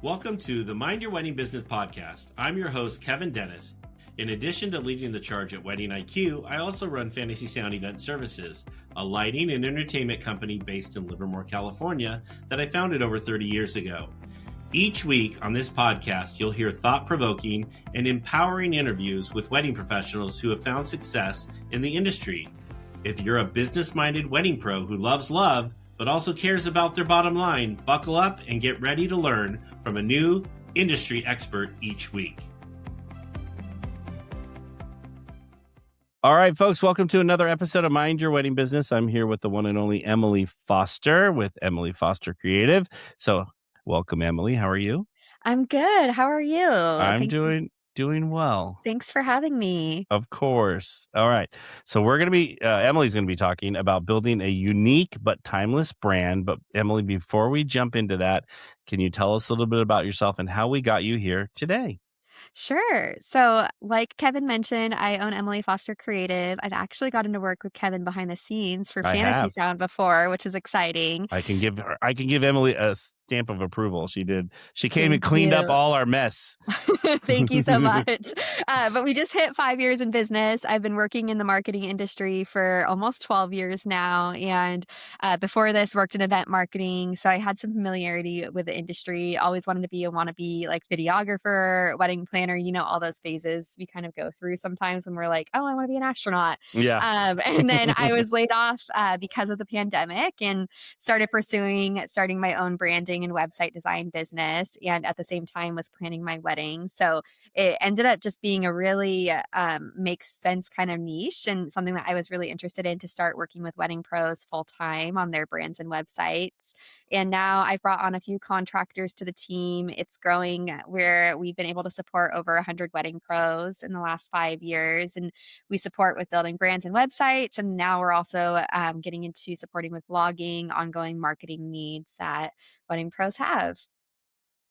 Welcome to the Mind Your Wedding Business podcast. I'm your host, Kevin Dennis. In addition to leading the charge at Wedding IQ, I also run Fantasy Sound Event Services, a lighting and entertainment company based in Livermore, California, that I founded over 30 years ago. Each week on this podcast, you'll hear thought-provoking and empowering interviews with wedding professionals who have found success in the industry. If you're a business-minded wedding pro who loves love, but also cares about their bottom line, buckle up and get ready to learn from a new industry expert each week. All right, folks, welcome to another episode of Mind Your Wedding Business. I'm here with the one and only Emily Foster with Emily Foster Creative. So welcome, Emily. How are you? I'm good. How are you? I'm doing well. Thanks for having me. Of course. All right. So we're going to be, Emily's going to be talking about building a unique but timeless brand. But Emily, before we jump into that, can you tell us a little bit about yourself and how we got you here today? Sure. So, like Kevin mentioned, I own Emily Foster Creative. I've actually gotten to work with Kevin behind the scenes for I Fantasy have. Sound before, which is exciting. I can give Emily a stamp of approval. She did. She came and Thank cleaned up you. all our mess. Thank you so much. But we just hit 5 years in business. I've been working in the marketing industry for almost 12 years now. And before this, worked in event marketing. So I had some familiarity with the industry. Always wanted to be a wannabe like videographer, wedding planner, all those phases we kind of go through sometimes when we're like, oh, I want to be an astronaut. Yeah. And then I was laid off because of the pandemic and started starting my own branding and website design business. And at the same time was planning my wedding. So it ended up just being a really makes sense kind of niche and something that I was really interested in to start working with wedding pros full time on their brands and websites. And now I've brought on a few contractors to the team. It's growing where we've been able to support over 100 wedding pros in the last 5 years. And we support with building brands and websites. And now we're also getting into supporting with blogging, ongoing marketing needs that wedding pros have.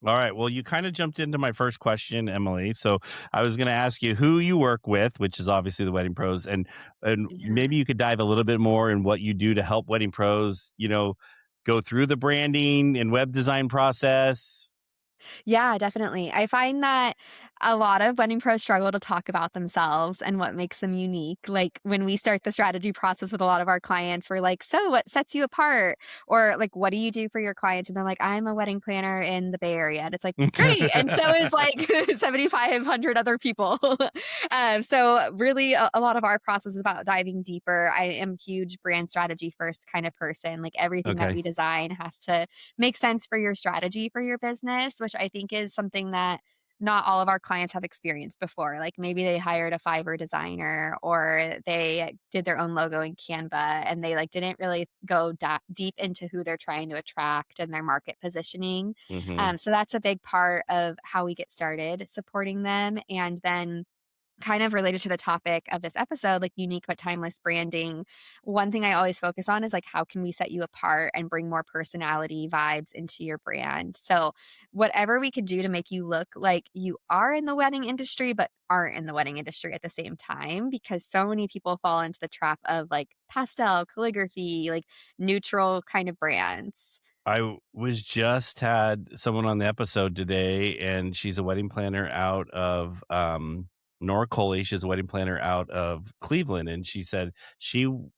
All right. Well, you kind of jumped into my first question, Emily. So I was going to ask you who you work with, which is obviously the wedding pros, and Yeah. maybe you could dive a little bit more in what you do to help wedding pros, go through the branding and web design process. Yeah, definitely. I find that a lot of wedding pros struggle to talk about themselves and what makes them unique. Like when we start the strategy process with a lot of our clients, we're like, so what sets you apart? Or like, what do you do for your clients? And they're like, I'm a wedding planner in the Bay Area. And it's like, great. And so is like 7,500 other people. So really a lot of our process is about diving deeper. I am a huge brand strategy first kind of person. Like everything that Okay. we design has to make sense for your strategy for your business, which I think is something that not all of our clients have experienced before. Like maybe they hired a Fiverr designer or they did their own logo in Canva and they like didn't really go deep into who they're trying to attract and their market positioning. Hmm. So that's a big part of how we get started supporting them. And then kind of related to the topic of this episode, like unique but timeless branding, one thing I always focus on is like, how can we set you apart and bring more personality vibes into your brand? So, whatever we could do to make you look like you are in the wedding industry, but aren't in the wedding industry at the same time, because so many people fall into the trap of like pastel, calligraphy, like neutral kind of brands. Was just had someone on the episode today, and she's a wedding planner out of Nora Coley. She's a wedding planner out of Cleveland, and she said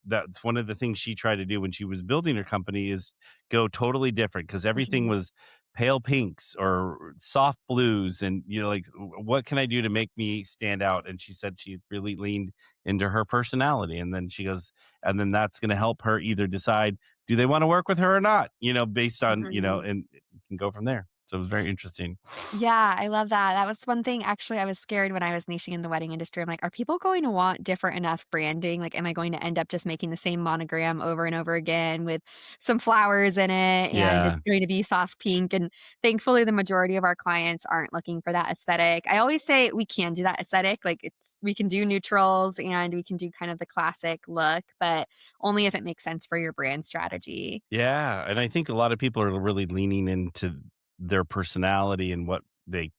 that's one of the things she tried to do when she was building her company is go totally different because everything Mhm. was pale pinks or soft blues, and like what can I do to make me stand out? And she said she really leaned into her personality, and then she goes, and then that's going to help her either decide do they want to work with her or not, based on, Mhm. and you can go from there. So it was very interesting. Yeah, I love that. That was one thing actually I was scared when I was niching in the wedding industry. I'm like, are people going to want different enough branding? Like, am I going to end up just making the same monogram over and over again with some flowers in it and it's Yeah. going to be soft pink? And thankfully, the majority of our clients aren't looking for that aesthetic. I always say we can do that aesthetic. Like, we can do neutrals and we can do kind of the classic look, but only if it makes sense for your brand strategy. Yeah. And I think a lot of people are really leaning into their personality and what they,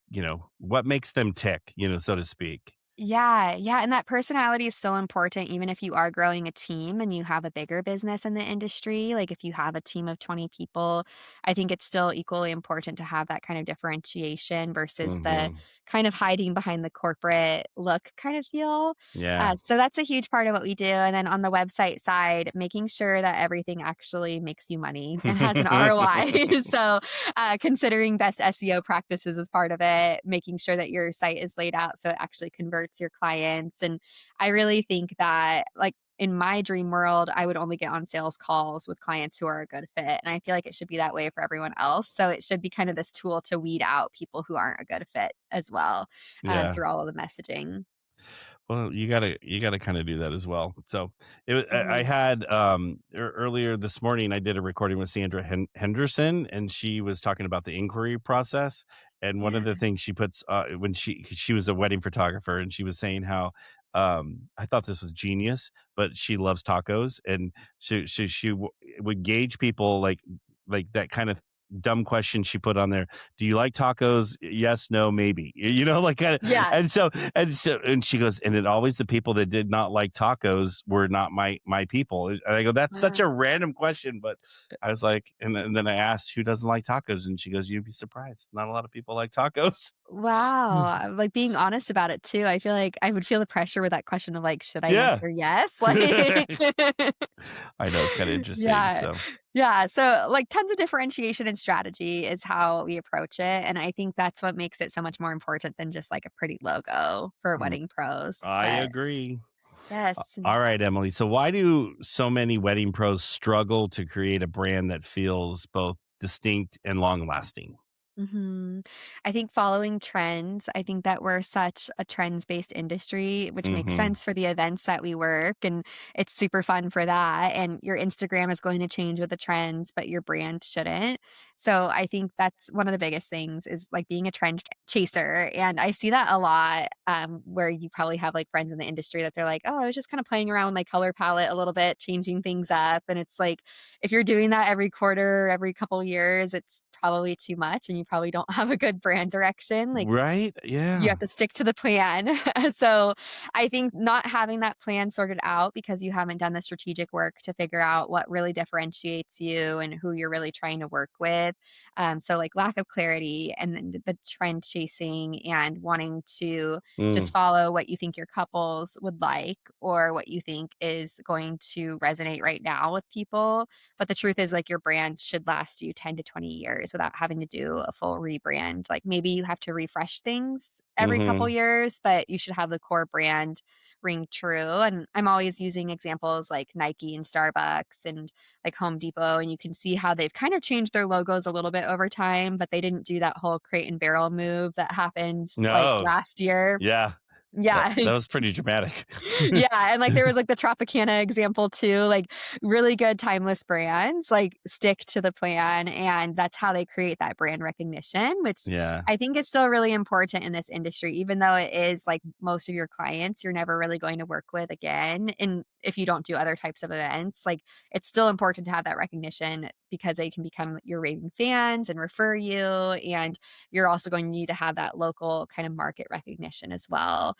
what makes them tick, so to speak. Yeah, yeah, and that personality is so important even if you are growing a team and you have a bigger business in the industry. Like, if you have a team of 20 people, I think it's still equally important to have that kind of differentiation versus the Hmm. kind of hiding behind the corporate look kind of feel. Yeah. So that's a huge part of what we do, and then on the website side, making sure that everything actually makes you money and has an ROI. So, considering best SEO practices as part of it, making sure that your site is laid out so it actually converts your clients. And I really think that, like, in my dream world, I would only get on sales calls with clients who are a good fit. And I feel like it should be that way for everyone else. So it should be kind of this tool to weed out people who aren't a good fit as well, Yeah. through all of the messaging. Well, you gotta kinda do that as well. So, I Mhm. had, earlier this morning, I did a recording with Sandra Henderson, and she was talking about the inquiry process, and one of Yeah. the things she puts, when 'cause she was a wedding photographer, and she was saying how, I thought this was genius, but she loves tacos, and she would gauge people like that kind of dumb question she put on there, "Do you like tacos? Yes, no, maybe." Like, kinda, Yeah. and she goes, "And it always the people that did not like tacos were not my people." And I go, "That's such a Wow. random question," but I was like, and then I asked, "Who doesn't like tacos?" And she goes, "You'd be surprised. Not a lot of people like tacos." Wow, like, being honest about it too, I feel like I would feel the pressure with that question of, like, "Should I Yeah. answer yes?" Like I know, it's kinda interesting, Yeah. so, Yeah, so, like, tons of differentiation and strategy is how we approach it, and I think that's what makes it so much more important than just, like, a pretty logo for mm, wedding pros, I but agree. yes. Alright, Emily, so why do so many wedding pros struggle to create a brand that feels both distinct and long-lasting? Mhm. I think following trends, I think that we're such a trends-based industry, which makes Mhm. sense for the events that we work, and it's super fun for that, and your Instagram is going to change with the trends, but your brand shouldn't. So, I think that's one of the biggest things is, like, being a trend chaser, and I see that a lot, where you probably have, like, friends in the industry that they're like, "Oh, I was just kinda playing around with my color palette a little bit, changing things up," and it's like, if you're doing that every quarter, every couple years, it's probably too much and you probably don't have a good brand direction. Like, Right? you Yeah. have to stick to the plan. So, I think not having that plan sorted out because you haven't done the strategic work to figure out what really differentiates you and who you're really trying to work with. So, like, lack of clarity and then the trend chasing and wanting to just Mm. follow what you think your couples would like or what you think is going to resonate right now with people. But the truth is, like, your brand should last you 10 to 20 years without having to do a full rebrand. Like, maybe you have to refresh things every couple Mhm. years, but you should have the core brand ring true. And I'm always using examples like Nike and Starbucks and like Home Depot, and you can see how they've kind of changed their logos a little bit over time, but they didn't do that whole crate and barrel move that happened like No. last year. Yeah. That Yeah. that was pretty dramatic. Yeah, and, like, there was, like, the Tropicana example too, like, really good timeless brands, like, stick to the plan, and that's how they create that brand recognition, which Yeah. I think is still really important in this industry, even though it is, like, most of your clients you're never really going to work with again, and if you don't do other types of events, like, it's still important to have that recognition because they can become your raving fans and refer you, and you're also going to need to have that local kind of market recognition as well.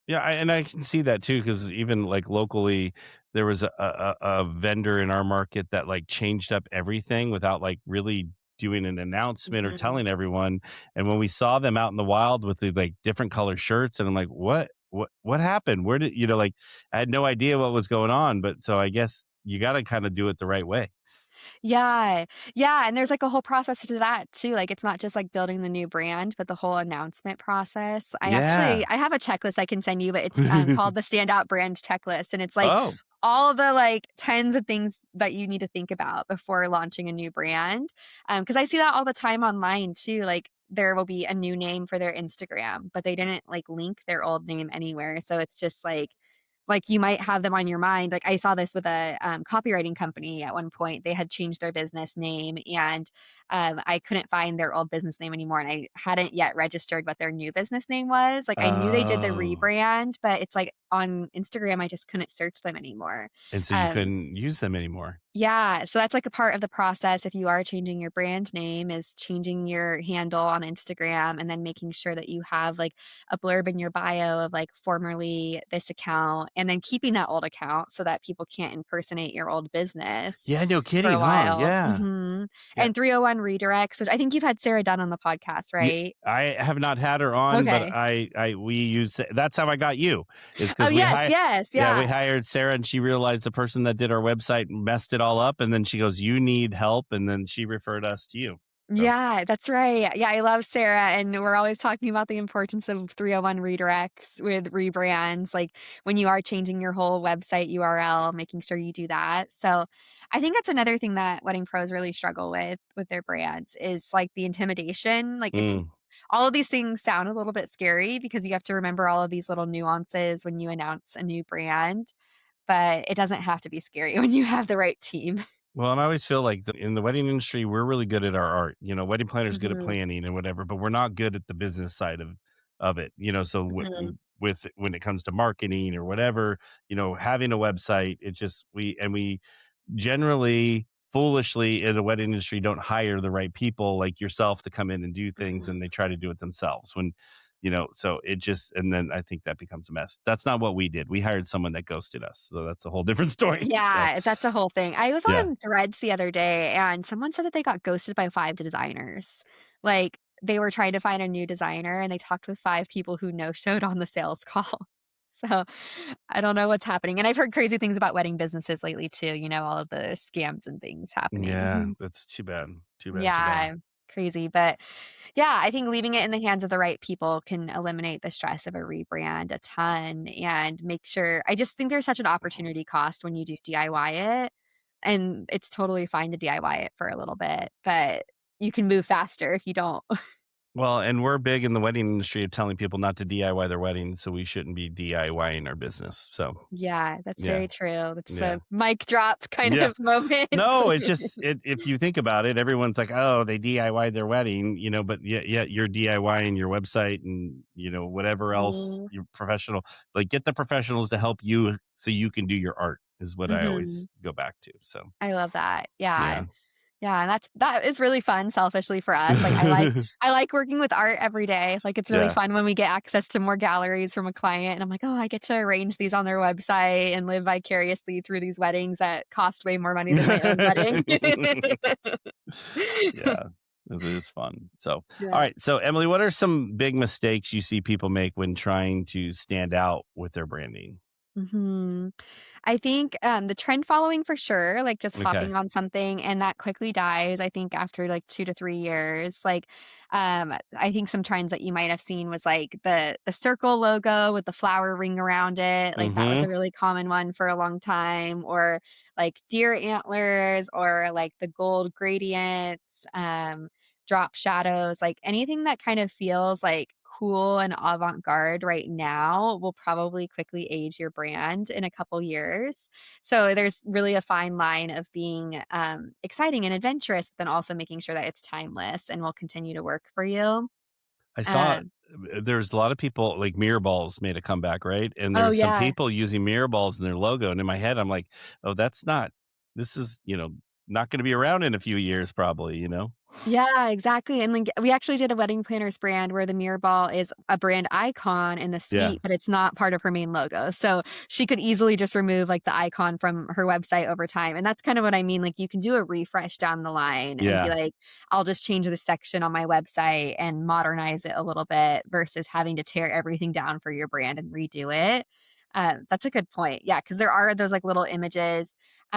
Yeah, I can see that too, because even, like, locally, there was a vendor in our market that, like, changed up everything without, like, really doing an announcement or Mhm. telling everyone, and when we saw them out in the wild with the, like, different color shirts, and I'm like, "What happened? Where did" like, I had no idea what was going on, but so I guess you gotta kinda do it the right way. Yeah. Yeah, and there's, like, a whole process to that too, like, it's not just, like, building the new brand, but the whole announcement process. Yeah. I have a checklist I can send you, but it's, called the Standout Brand Checklist, and it's, like, Oh. all of the, like, tens of things that you need to think about before launching a new brand, because I see that all the time online too, like, there will be a new name for their Instagram, but they didn't, like, link their old name anywhere, so it's just, like, you might have them on your mind. Like, I saw this with a, copywriting company at one point. They had changed their business name, and, I couldn't find their old business name anymore, and I hadn't yet registered what their new business name was. Like, I knew they did the Oh. rebrand, but it's like on Instagram, I just couldn't search them anymore. And so you Um, couldn't use them anymore. yeah, so that's like a part of the process if you are changing your brand name is changing your handle on Instagram and then making sure that you have like a blurb in your bio of like formerly this account and then keeping that old account so that people can't impersonate your old business Yeah, no for kidding, a huh? while. Yeah. Yeah. And 301 redirects, which I think you've had Sarah Dunn on the podcast, Ye right? I have not had her on, but Okay. I we use that's how I got you, is Oh, because yes, yes, we yeah. hired Sarah, and she realized the person that did our website messed it all up, and then she goes, "You need help," and then she referred us to you. So, Yeah, that's right. Yeah, I love Sarah, and we're always talking about the importance of 301 redirects with rebrands, like, when you are changing your whole website URL, making sure you do that. So, I think that's another thing that wedding pros really struggle with their brands is, like, the intimidation. Like, it's mm. all of these things sound a little bit scary because you have to remember all of these little nuances when you announce a new brand, but it doesn't have to be scary when you have the right team. Well, and I always feel like in the wedding industry, we're really good at our art. Wedding planners good at Mhm, planning and whatever, but we're not good at the business side of it. So mhm. with when it comes to marketing or whatever, having a website, it just we generally foolishly in the wedding industry don't hire the right people like yourself to come in and do things, Mhm. and they try to do it themselves when so it just, and then I think that becomes a mess. That's not what we did. We hired someone that ghosted us, so that's a whole different story. So Yeah, that's a whole thing. I was yeah. on Threads the other day, and someone said that they got ghosted by 5 designers. Like, they were trying to find a new designer, and they talked with 5 people who no-showed on the sales call. So, I don't know what's happening, and I've heard crazy things about wedding businesses lately too, all of the scams and things Yeah, happening. that's too bad. Too bad, too bad. Yeah, crazy, but yeah, I think leaving it in the hands of the right people can eliminate the stress of a rebrand a ton and make sure I just think there's such an opportunity cost when you do DIY it, and it's totally fine to DIY it for a little bit, but you can move faster if you don't. Well, and we're big in the wedding industry of telling people not to DIY their wedding, so we shouldn't be DIYing our business. So, Yeah, that's yeah, very true. That's yeah, a mic drop kind yeah. of moment. No, it's just if you think about it, everyone's like, "Oh, they DIY'd their wedding," but yeah, you're DIYing your website and, whatever else Mhm, you're professional. Like, get the professionals to help you so you can do your art is what I always mhm. go back to. So, I love that. Yeah. yeah. Yeah, and that is really fun selfishly for us, like, I like working with art every day, like, it's really Yeah. fun when we get access to more galleries from a client, and I'm like, "Oh, I get to arrange these on their website and live vicariously through these weddings that cost way more money than my own wedding." Yeah, it is fun. So, all Yeah. right. So, Emily, what are some big mistakes you see people make when trying to stand out with their branding? Mhm. I think, the trend following for sure, like, just Okay. hopping on something and that quickly dies, I think after, like, 2 to 3 years, like, I think some trends that you might have seen was, like, the circle logo with the flower ring around it, like, that was Mm-hmm. a really common one for a long time, or, like, deer antlers or, like, the gold gradients, drop shadows, like, anything that kind of feels, like, cool and avant-garde right now will probably quickly age your brand in a couple years. So there's really a fine line of being, exciting and adventurous, but then also making sure that it's timeless and will continue to work for you. I saw Um there's a lot of people like mirror balls made a comeback, right? And Oh, there's some yeah. people using mirror balls in their logo. And in my head, I'm like, oh, this is, not going to be around in a few years, probably. Yeah, exactly, and, like, we actually did a wedding planners brand where the mirror ball is a brand icon in the Yeah. suite, but it's not part of her main logo, so she could easily just remove, like, the icon from her website over time, and that's kind of what I mean, like, you can do a refresh down the line and be Yeah. like, "I'll just change this section on my website and modernize it a little bit," versus having to tear everything down for your brand and redo it. That's a good point, yeah, because there are those, like, little images.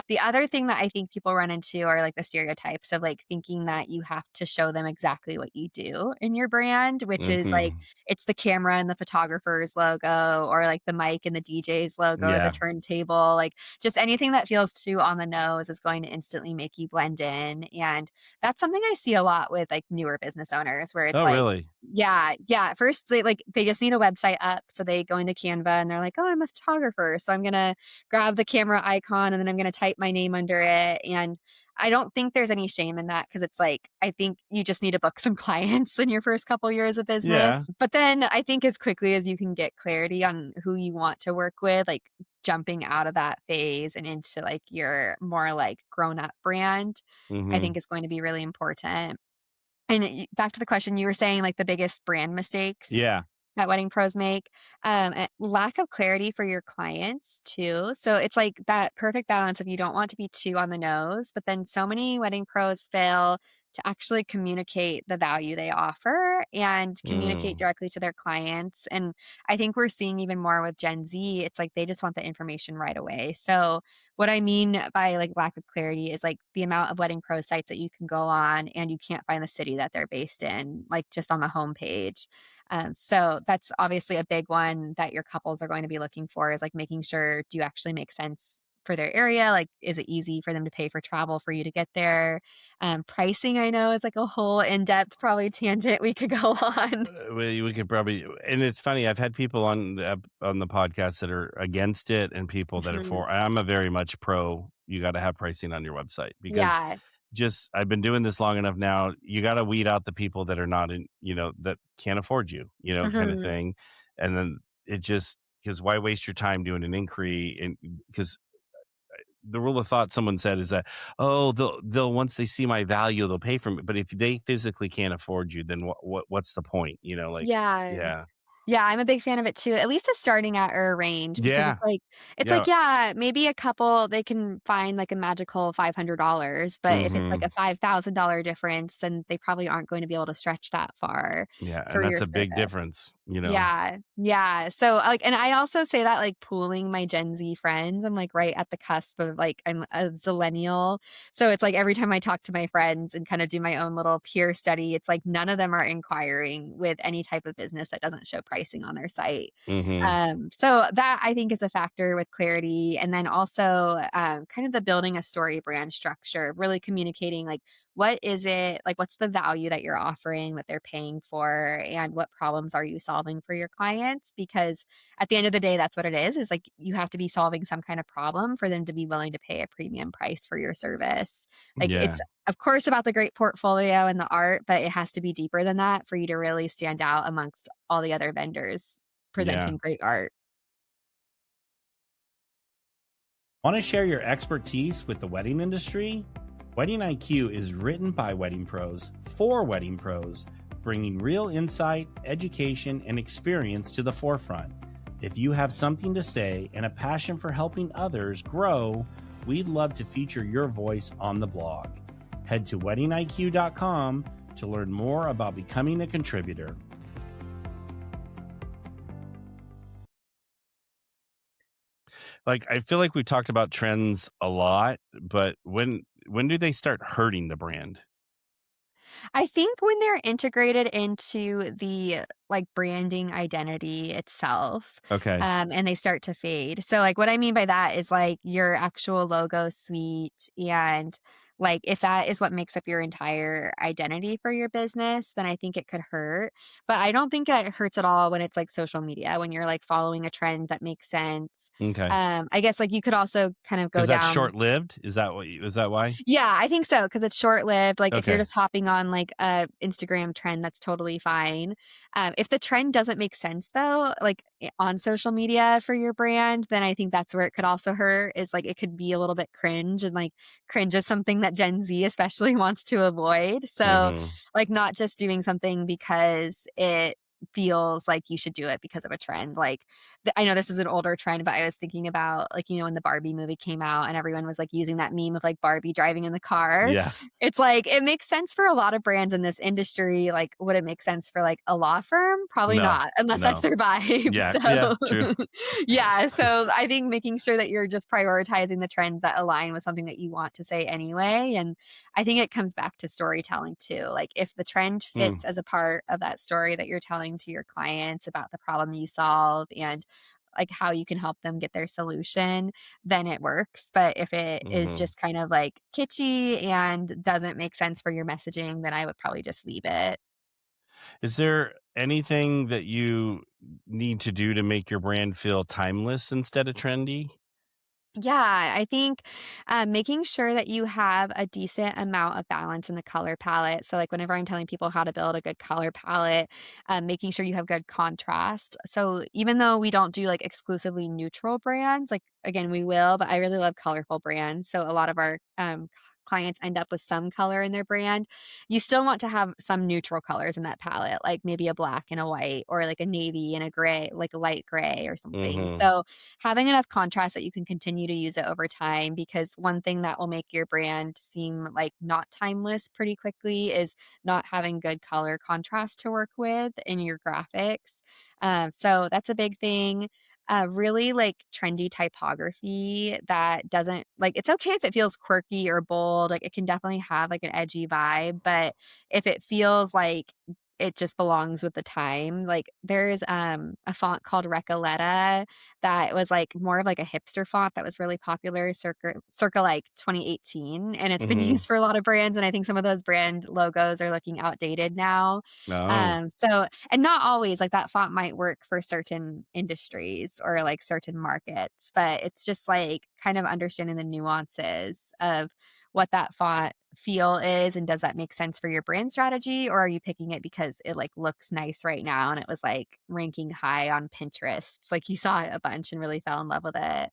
The other thing that I think people run into are, like, the stereotypes of, like, thinking that you have to show them exactly what you do in your brand, which is, like, Hmm. it's the camera and the photographer's logo or, like, the mic and the DJ's logo or the Yeah. turntable, like, just anything that feels too on the nose is going to instantly make you blend in, and that's something I see a lot with, like, newer business owners where it's Oh, like really? yeah, yeah, at first they just need a website up, so they go into Canva and they're like, "Oh, I'm a photographer, so I'm gonna grab the camera icon and then I'm gonna type my name under it." And I don't think there's any shame in that because it's like, I think you just need to book some clients in your first couple years of Yeah. business. But then I think as quickly as you can get clarity on who you want to work with, like jumping out of that phase and into like your more like grown up brand, I Mhm. think is going to be really important. And back to the question, you were saying like the biggest brand mistakes Yeah. that wedding pros make, lack of clarity for your clients too. So it's like that perfect balance of you don't want to be too on the nose, but then so many wedding pros fail to actually communicate the value they offer and communicate Mm. directly to their clients. And I think we're seeing even more with Gen Z, it's like they just want the information right away. So what I mean by like lack of clarity is like the amount of wedding pro sites that you can go on and you can't find the city that they're based in, like just on the homepage. So that's obviously a big one that your couples are going to be looking for is like making sure, do you actually make sense for their area? Like, is it easy for them to pay for travel for you to get there? Pricing, I know, is like a whole in depth, probably tangent we could go on. We could probably, and it's funny, I've had people on the podcast that are against it and people that are Mhm. for. I'm a very much pro, you gotta have pricing on your website because Yeah. just I've been doing this long enough now, you gotta weed out the people that are not in, that can't afford you, kinda Mhm. thing, and then it just because why waste your time doing an inquiry, and because the rule of thought someone said is that, "Oh, they'll once they see my value, they'll pay for me." But if they physically can't afford you, then what's the point? Like, Yeah. yeah. Yeah, I'm a big fan of it too, at least it's starting at a range because Yeah. it's like, Yeah. yeah, maybe a couple, they can find like a magical $500, but if it's like Mhm. a $5,000 difference, then they probably aren't going to be able to stretch that far Yeah, and for that's your a big service. difference. Yeah, yeah, so, like and I also say that, like, pooling my Gen Z friends, I'm, like, right at the cusp of, like I'm a Zillennial, so it's, like, every time I talk to my friends and kinda do my own little peer study, it's, like, none of them are inquiring with any type of business that doesn't show pricing on their site. Mhm. So that I think is a factor with clarity, and then also, kind of the building a story brand structure, really communicating, like, what is it like, what's the value that you're offering that they're paying for, and what problems are you solving for your clients? Because at the end of the day, that's what it is like you have to be solving some kind of problem for them to be willing to pay a premium price for your service. Like, Yeah. it's, of course, about the great portfolio and the art, but it has to be deeper than that for you to really stand out amongst all the other vendors Yeah. presenting great art. Want to share your expertise with the wedding industry? Wedding IQ is written by wedding pros for wedding pros, bringing real insight, education, and experience to the forefront. If you have something to say and a passion for helping others grow, we'd love to feature your voice on the blog. Head to weddingiq.com to learn more about becoming a contributor. Like, I feel like we talked about trends a lot, but when do they start hurting the brand? I think when they're integrated into the, like, branding identity itself, Okay. and they start to fade. So, like, what I mean by that is, like, your actual logo suite and, like, if that is what makes up your entire identity for your business, then I think it could hurt. But I don't think it hurts at all when it's, like, social media, when you're, like, following a trend that makes sense. Okay. I guess, like, you could also kind of go Because that's down. short-lived? Is that why? Yeah, I think so because it's short-lived, like, if you're Okay. just hopping on, like, a Instagram trend, that's totally fine. If the trend doesn't make sense, though, like, on social media for your brand, then I think that's where it could also hurt, is, like, it could be a little bit cringe, and, like, cringe is something that Gen Z especially wants to avoid. So, Mhm. like, not just doing something because it feels like you should do it because of a trend, like, I know this is an older trend, but I was thinking about, like, when the Barbie movie came out and everyone was, like, using that meme of, like, Barbie driving in the car. Yeah. It's like, it makes sense for a lot of brands in this industry, like, would it make sense for, like, a law firm? Probably No. not, unless that's No. their vibe, Yeah. Yeah. so True. yeah, so I think making sure that you're just prioritizing the trends that align with something that you want to say anyway, and I think it comes back to storytelling too, like, if the trend Mm. fits as a part of that story that you're telling to your clients about the problem you solve and like how you can help them get their solution, then it works. But if it is Mhm. just kind of like kitschy and doesn't make sense for your messaging, then I would probably just leave it. Is there anything that you need to do to make your brand feel timeless instead of trendy? Yeah, I think making sure that you have a decent amount of balance in the color palette. So, like, whenever I'm telling people how to build a good color palette, making sure you have good contrast. So, even though we don't do like exclusively neutral brands, like, again, we will, but I really love colorful brands. So, a lot of our clients end up with some color in their brand. You still want to have some neutral colors in that palette, like maybe a black and a white, or like a navy and a gray, like a light gray or something. Mhm. So, having enough contrast that you can continue to use it over time, because one thing that will make your brand seem like not timeless pretty quickly is not having good color contrast to work with in your graphics. So that's a big thing. Really like trendy typography that doesn't like, it's okay if it feels quirky or bold. Like, it can definitely have like an edgy vibe, but if it feels like it just belongs with the time. Like, there's a font called Recoleta that was like more of like a hipster font that was really popular circa like 2018, and it's been Mhm. used for a lot of brands, and I think some of those brand logos are looking outdated now. Oh. So, and not always like that font might work for certain industries or like certain markets, but it's just like kind of understanding the nuances of what that font feel is, and does that make sense for your brand strategy, or are you picking it because it like looks nice right now and it was like ranking high on Pinterest, like you saw it a bunch and really fell in love with it.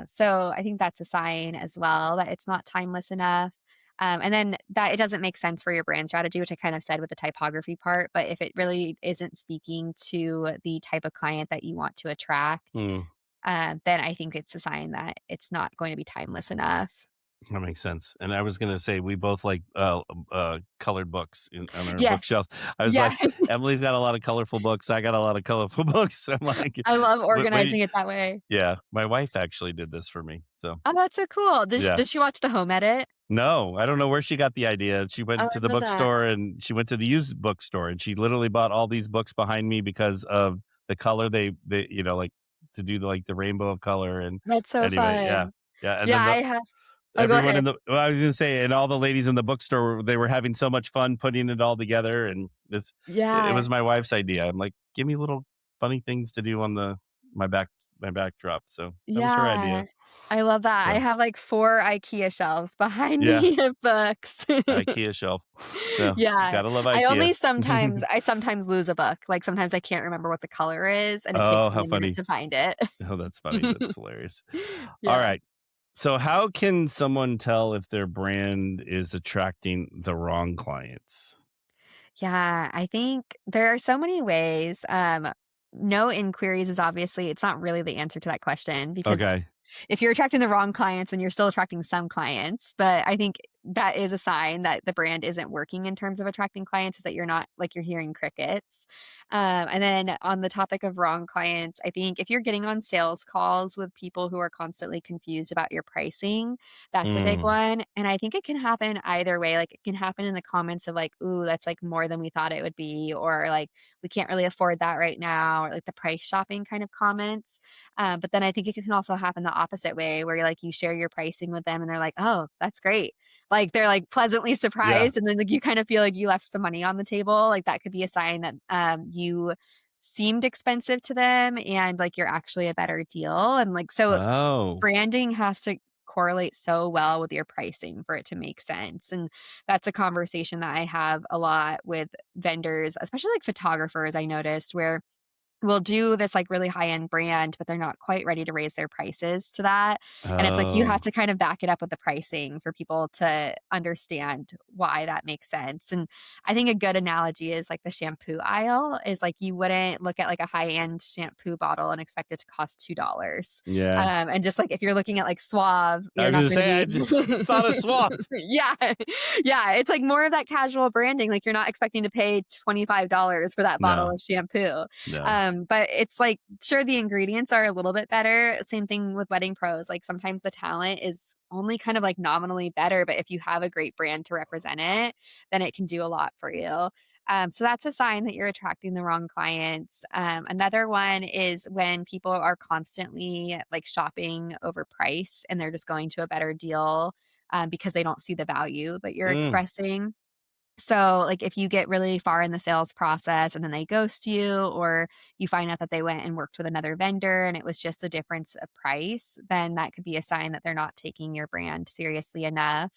So I think that's a sign as well that it's not timeless enough. And then that it doesn't make sense for your brand strategy, which I kind of said with the typography part. But if it really isn't speaking to the type of client that you want to attract, Mm, then I think it's a sign that it's not going to be timeless enough. that makes sense. And I was gonna say we both like, colored books on our Yes. bookshelves. I was Yeah. like, Emily's got a lot of colorful books. I got a lot of colorful books. I'm like, I love wait, organizing it that way. yeah, my wife actually did this for me. So Oh, that's so cool. yeah. Does she watch the home edit? No, I don't know where she got the idea. She Oh, went I to the love that. bookstore and she went to the used bookstore and she literally bought all these books behind me because of the color they like to do like the rainbow of color and That's so anyway, yeah. fun. Yeah, and Yeah, then I have oh, go everyone ahead. in the well, I was gonna say, and all the ladies in the bookstore, they were having so much fun putting it all together, and it Yeah. was my wife's idea. I'm like, "Give me little funny things to do on my back my backdrop." So, that was her idea. Yeah. I love that. I So, have, like, 4 IKEA shelves behind yeah, me of books. IKEA shelf. So, Yeah. gotta love I IKEA. only sometimes I sometimes lose a book. Like, sometimes I can't remember what the color is, and it Oh, takes how me a minute funny. to find it. Oh, that's funny. That's hilarious. Yeah. Alright. So, how can someone tell if their brand is attracting the wrong clients? Yeah, I think there are so many ways. No inquiries is obviously it's not really the answer to that question, because Okay. if you're attracting the wrong clients, then you're still attracting some clients. But I think that is a sign that the brand isn't working in terms of attracting clients, is that you're not like you're hearing crickets. And then on the topic of wrong clients, I think if you're getting on sales calls with people who are constantly confused about your pricing, that's a big Mm, one. And I think it can happen either way. Like, it can happen in the comments of like, ooh, that's like more than we thought it would be, or like, we can't really afford that right now, or like the price shopping kind of comments. But then I think it can also happen the opposite way, where you're like, you share your pricing with them and they're like, oh, that's great. Like, they're like pleasantly yeah. surprised. And then like you kind of feel like you left some money on the table. Like, that could be a sign that you seemed expensive to them and like you're actually a better deal. And like, so Oh. branding has to correlate so well with your pricing for it to make sense. And that's a conversation that I have a lot with vendors, especially like photographers, I noticed, where will do this, like, really high-end brand, but they're not quite ready to raise their prices to that, and it's like you have Oh. to kind of back it up with the pricing for people to understand why that makes sense. And I think a good analogy is, like, the shampoo aisle is, like, you wouldn't look at, like, a high-end shampoo bottle and expect it to cost $2. Yeah. And just, like, if you're looking at, like, Suave, I you're was not gonna gonna say, I be just thought of Swap. Yeah. Yeah, it's, like, more of that casual branding, like, you're not expecting to pay $25 for that bottle No, of shampoo. no. But it's like, sure, the ingredients are a little bit better. Same thing with wedding pros. Like, sometimes the talent is only kind of like nominally better, but if you have a great brand to represent it, then it can do a lot for you. So that's a sign that you're attracting the wrong clients. Another one is when people are constantly like shopping over price and they're just going to a better deal because they don't see the value that you're Mm, expressing. So, like, if you get really far in the sales process and then they ghost you, or you find out that they went and worked with another vendor and it was just a difference of price, then that could be a sign that they're not taking your brand seriously enough.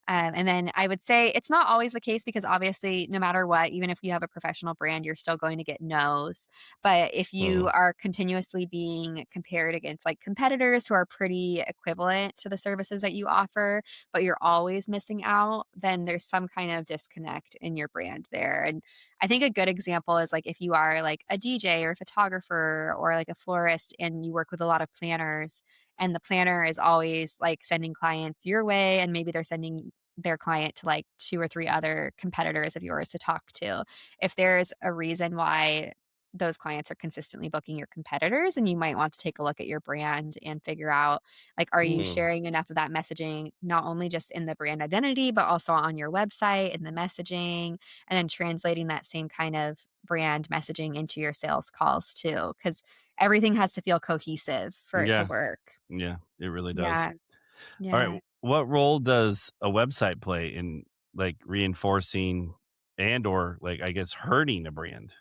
And then I would say it's not always the case because obviously, no matter what, even if you have a professional brand, you're still going to get no's. But if you Mm, are continuously being compared against like competitors who are pretty equivalent to the services that you offer, but you're always missing out, then there's some kind of disconnect in your brand there. And I think a good example is like if you are like a DJ or a photographer or like a florist and you work with a lot of planners and the planner is always like sending clients your way and maybe they're sending their client to like 2 or 3 other competitors of yours to talk to. If there's a reason why those clients are consistently booking your competitors, and you might want to take a look at your brand and figure out, like, are you mm, sharing enough of that messaging, not only just in the brand identity, but also on your website, in the messaging, and then translating that same kind of brand messaging into your sales calls too, because everything has to feel cohesive for it to yeah, work. yeah, it really does. Yeah, All yeah. right, what role does a website play in, like, reinforcing and or, like, I guess, hurting a brand?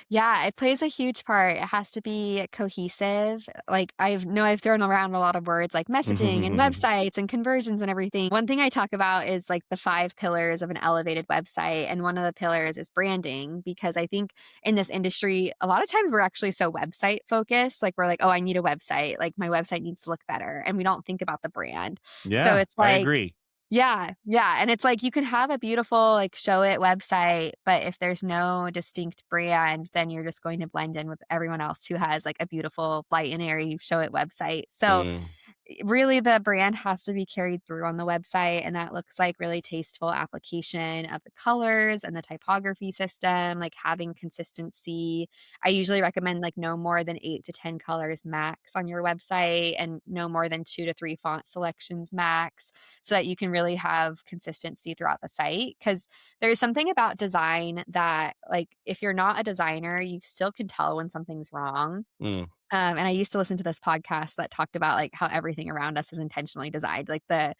Yeah, it plays a huge part. It has to be cohesive. Like I've thrown around a lot of words like messaging and websites and conversions and everything. One thing I talk about is like the 5 pillars of an elevated website, and one of the pillars is branding because I think in this industry a lot of times we're actually so website focused. Like we're like, "Oh, I need a website. Like my website needs to look better." And we don't think about the brand. So Yeah, it's I like agree. yeah, yeah, and it's like you can have a beautiful, like, show it website, but if there's no distinct brand, then you're just going to blend in with everyone else who has, like, a beautiful, light and airy show it website. So Mm, really the brand has to be carried through on the website, and that looks like really tasteful application of the colors and the typography system, like having consistency. I usually recommend like no more than 8 to 10 colors max on your website and no more than 2 to 3 font selections max so that you can really have consistency throughout the site cuz there's something about design that like if you're not a designer, you still can tell when something's wrong. mm, And I used to listen to this podcast that talked about, like, how everything around us is intentionally designed, like the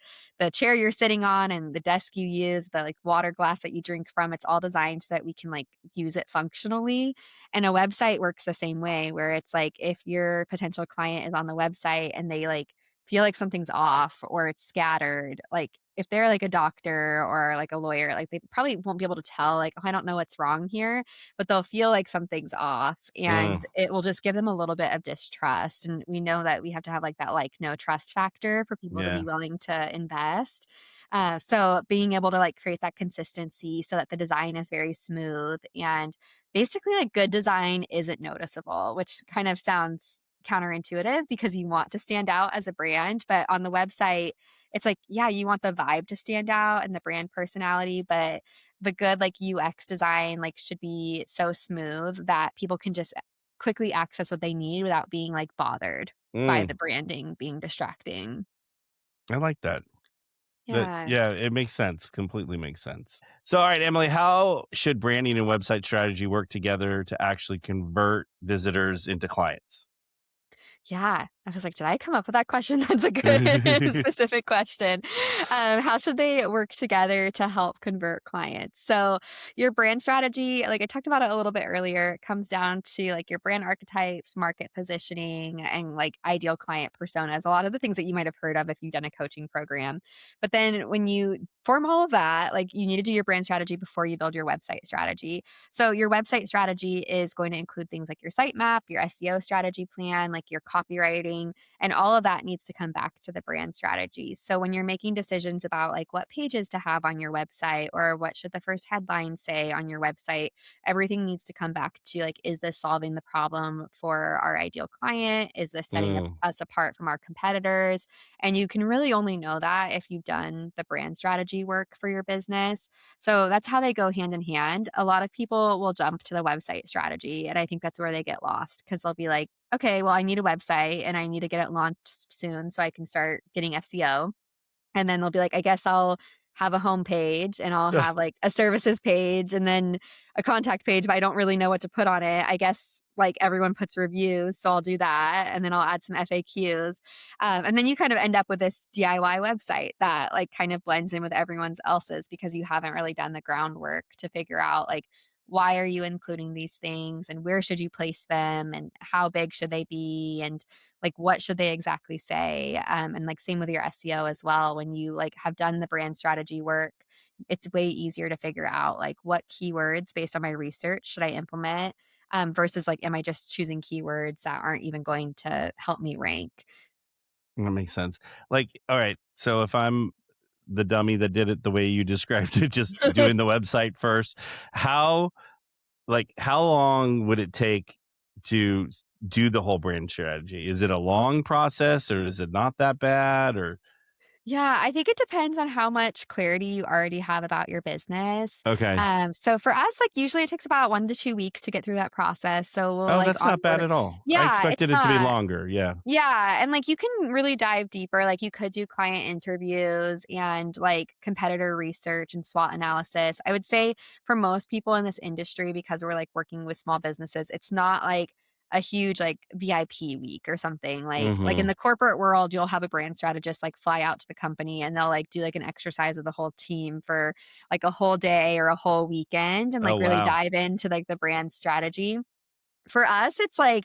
chair you're sitting on and the desk you use, the, like, water glass that you drink from, it's all designed so that we can, like, use it functionally, and a website works the same way, where it's like, if your potential client is on the website and they, like, feel like something's off or it's scattered, like, if they're, like, a doctor or, like, a lawyer, like, they probably won't be able to tell, like, "Oh, I don't know what's wrong here," but they'll feel like something's off mm, and it will just give them a little bit of distrust. And we know that we have to have like that like no trust factor for people to yeah, be willing to invest. So being able to like create that consistency so that the design is very smooth and basically like good design isn't noticeable, which kind of sounds counterintuitive because you want to stand out as a brand, but on the website it's like yeah, you want the vibe to stand out and the brand personality, but the good like UX design like should be so smooth that people can just quickly access what they need without being like bothered by the mm, branding being distracting. I like that. That Yeah. yeah, it makes sense, completely makes sense. So, all right, Emily, how should branding and website strategy work together to actually convert visitors into clients? Yeah. I was like, "Did I come up with that question?" That's a good specific question. How should they work together to help convert clients? So, your brand strategy, like I talked about it a little bit earlier, it comes down to like your brand archetypes, market positioning, and like ideal client personas, a lot of the things that you might have heard of if you've done a coaching program. But then when you form all of that, like you need to do your brand strategy before you build your website strategy. So your website strategy is going to include things like your sitemap, your SEO strategy plan, like your copywriting, and all of that needs to come back to the brand strategy. So when you're making decisions about like what pages to have on your website or what should the first headline say on your website, everything needs to come back to like, is this solving the problem for our ideal client? Is this setting Mm, us apart from our competitors? And you can really only know that if you've done the brand strategy work for your business. So that's how they go hand in hand. A lot of people will jump to the website strategy, and I think that's where they get lost because they'll be like, okay, well, I need a website and I need to get it launched soon so I can start getting SEO. And then they'll be like, I guess I'll have a home page and I'll have like a services page and then a contact page, but I don't really know what to put on it. I guess like everyone puts reviews, so I'll do that and then I'll add some FAQs. And then you kind of end up with this DIY website that like kind of blends in with everyone's else's because you haven't really done the groundwork to figure out like why are you including these things and where should you place them and how big should they be and like what should they exactly say, and like same with your SEO as well. When you like have done the brand strategy work, it's way easier to figure out like what keywords based on my research should I implement, versus like am I just choosing keywords that aren't even going to help me rank. That makes sense. Like, all right, so if I'm the dummy that did it the way you described it, just doing the website first, how how long would it take to do the whole brand strategy? Is it a long process or is it not that bad or Yeah, I think it depends on how much clarity you already have about your business. okay. So for us, like usually it takes about 1 to 2 weeks to get through that process. So we'll Oh, like that's not bad onboard. at all. I Yeah, it's expected it to be not. longer. Yeah. Yeah, and, like, you can really dive deeper, like, you could do client interviews and, like, competitor research and SWOT analysis. I would say for most people in this industry, because we're, like, working with small businesses, it's not, like, a huge, like, VIP week or something. Like, in Mhm. the corporate world, you'll have a brand strategist, like, fly out to the company, and they'll, like, do, like, an exercise with the whole team for, like, a whole day or a whole weekend and, Oh, like, really wow. dive into, like, the brand strategy. For us, it's like,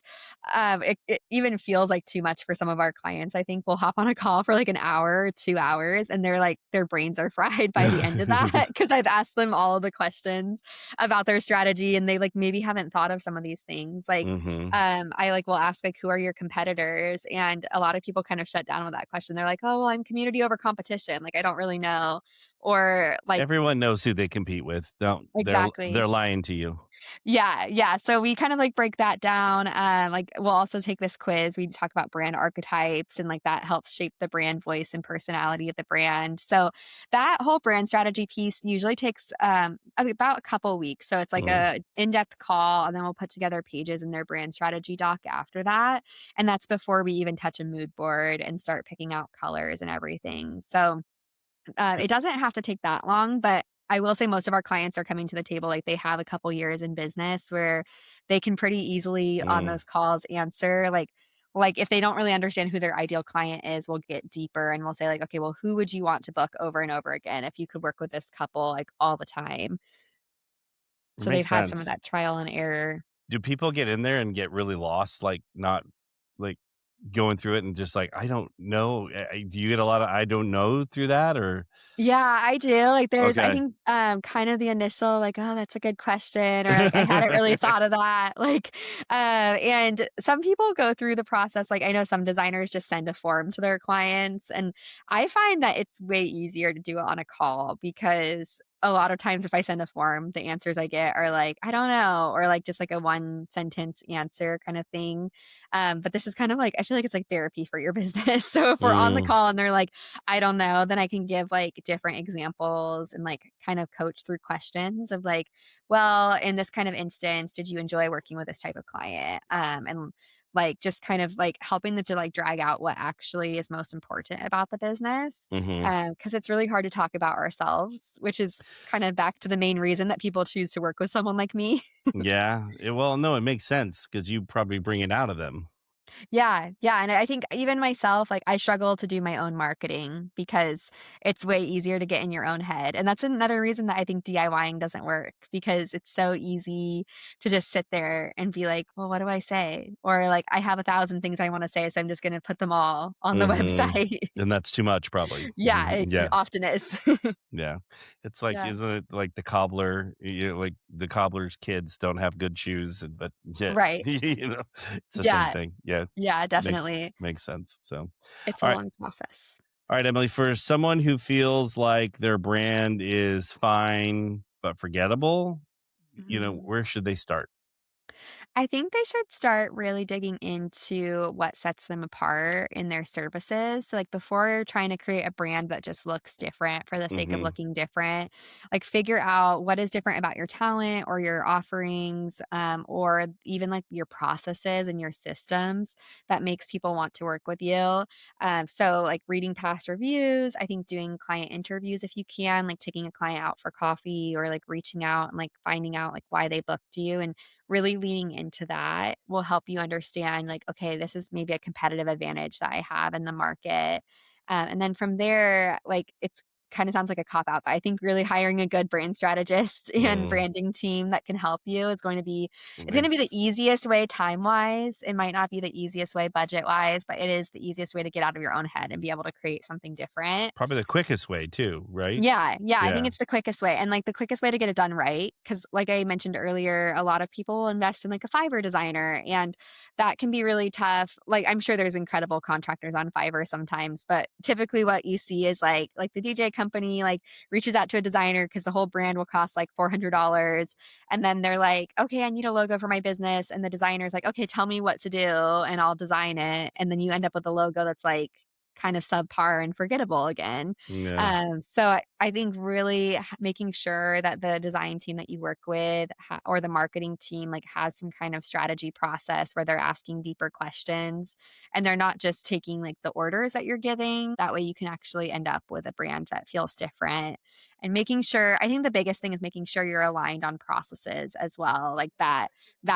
it even feels like too much for some of our clients. I think we'll hop on a call for like an hour or 2 hours, and they're like their brains are fried by the end of that because 'cause I've asked them all of the questions about their strategy, and they, like, maybe haven't thought of some of these things. Like, Mhm. I, like, will ask, like, "Who are your competitors?" And a lot of people kind of shut down with that question. They're like, "Oh, well, I'm community over competition." Like, I don't really know. Or, like Everyone knows who they compete with. Don't exactly. they're lying to you. Yeah, yeah, so we kind of, like, break that down, like, we'll also take this quiz, we talk about brand archetypes, and, like, that helps shape the brand voice and personality of the brand, so that whole brand strategy piece usually takes, about a couple weeks, so it's like Mm. a in-depth call, and then we'll put together pages in their brand strategy doc after that, and that's before we even touch a mood board and start picking out colors and everything, so it doesn't have to take that long, but I will say most of our clients are coming to the table like they have a couple years in business where they can pretty easily on Mm. those calls answer like if they don't really understand who their ideal client is, we'll get deeper and we'll say like, okay, well, who would you want to book over and over again if you could work with this couple like all the time? It So they've makes had some of sense. that trial and error. Do people get in there and get really lost, like, not like, going through it and just like, "I don't know." Do you get a lot of "I don't know" through that or Yeah, I do, like, there's I okay. think, kind of the initial, like, "Oh, that's a good question," or, like, "I hadn't really thought of that," like, and some people go through the process, like, I know some designers just send a form to their clients, and I find that it's way easier to do it on a call because a lot of times if I send a form, the answers I get are like, "I don't know," or, like, just, like, a one-sentence answer kind of thing, but this is kind of like I feel like it's like therapy for your business, so if we're on the Mm, call and they're like, I don't know, then I can give, like, different examples and, like, kind of coach through questions of, like, "Well, in this kind of instance, did you enjoy working with this type of client?" And, like, just kind of, like, helping them to, like, drag out what actually is most important about the business, mhm. because it's really hard to talk about ourselves, which is kind of back to the main reason that people choose to work with someone like me. Yeah. Well, no, it makes sense because you probably bring it out of them. Yeah, yeah, and I think even myself, like, I struggle to do my own marketing because it's way easier to get in your own head, and that's another reason that I think DIYing doesn't work because it's so easy to just sit there and be like, "Well, what do I say?" Or like, "I have 1,000 things I wanna say, so I'm just gonna put them all on the Mhm. website." And that's too much probably. Yeah, Mhm. it Yeah. often is. Yeah. It's like, Yeah. isn't it like the cobbler, like the cobbler's kids don't have good shoes, but yet, Right. it's the same Yeah, thing. Yeah. yeah, Makes definitely. makes sense. So, It's a all right. long process. All right, Emily, for someone who feels like their brand is fine but forgettable, Mhm. where should they start? I think they should start really digging into what sets them apart in their services. So, like, before trying to create a brand that just looks different for the sake of Mhm. looking different, like, figure out what is different about your talent or your offerings, or even like your processes and your systems that makes people want to work with you. So, like, reading past reviews, I think doing client interviews if you can, like taking a client out for coffee or like reaching out and like finding out like why they booked you and really leaning into that will help you understand, like, okay, this is maybe a competitive advantage that I have in the market. And then from there, like, it's kind of sounds like a cop out, but I think really hiring a good brand strategist and Mm. branding team that can help you is going to be it's going to be the It's easiest way time wise. It might not be the easiest way budget wise, but it is the easiest way to get out of your own head and be able to create something different. probably the quickest way too, right? Yeah, I think Yeah. it's the quickest way, and, like, the quickest way to get it done right. Because, like I mentioned earlier, a lot of people invest in, like, a Fiverr designer, and that can be really tough. Like, I'm sure there's incredible contractors on Fiverr sometimes, but typically what you see is, like, the DJ company, like, reaches out to a designer because the whole brand will cost, like, $400, and then they're like, "Okay, I need a logo for my business," and the designer's like, "Okay, tell me what to do, and I'll design it," and then you end up with a logo that's, like, kind of subpar and forgettable again. Yeah. So I think really making sure that the design team that you work with or the marketing team like has some kind of strategy process where they're asking deeper questions and they're not just taking like the orders that you're giving. That way you can actually end up with a brand that feels different. And making sure, I think the biggest thing is making sure you're aligned on processes as well. Like that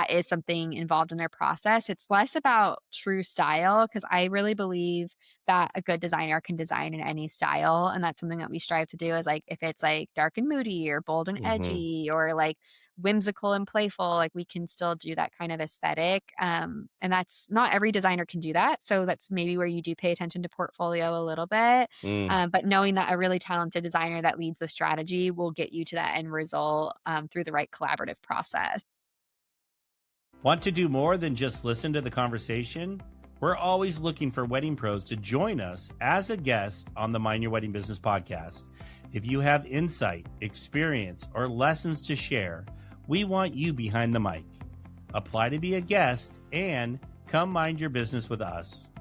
is something involved in their process. It's less about true style because I really believe that a good designer can design in any style, and that's something that we strive to do is, like, if it's, like, dark and moody or bold and Mhm. edgy or, like, whimsical and playful, like, we can still do that kind of aesthetic, and that's not every designer can do that, so that's maybe where you do pay attention to portfolio a little bit, Mm. but knowing that a really talented designer that leads with strategy will get you to that end result, through the right collaborative process. Want to do more than just listen to the conversation? We're always looking for wedding pros to join us as a guest on the Mind Your Wedding Business podcast. If you have insight, experience, or lessons to share, we want you behind the mic. Apply to be a guest and come mind your business with us.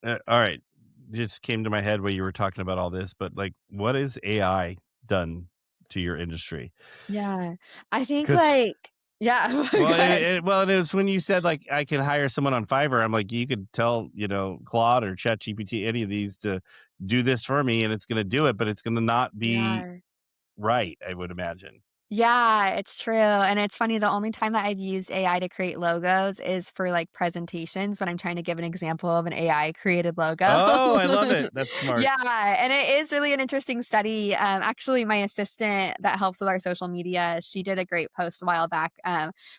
All right. Just came to my head while you were talking about all this, but like, what has AI done to your industry? Yeah. I think, Because like yeah, go well, ahead. well, it was when you said like I can hire someone on Fiverr. I'm like, you could tell, Claude or ChatGPT, any of these to do this for me, and it's going to do it, but it's going to not be Yeah. right. I would imagine. Yeah, it's true, and it's funny, the only time that I've used AI to create logos is for, like, presentations when I'm trying to give an example of an AI created logo. Oh, I love it. That's smart. Yeah, and it is really an interesting study, actually, my assistant that helps with our social media, she did a great post a while back,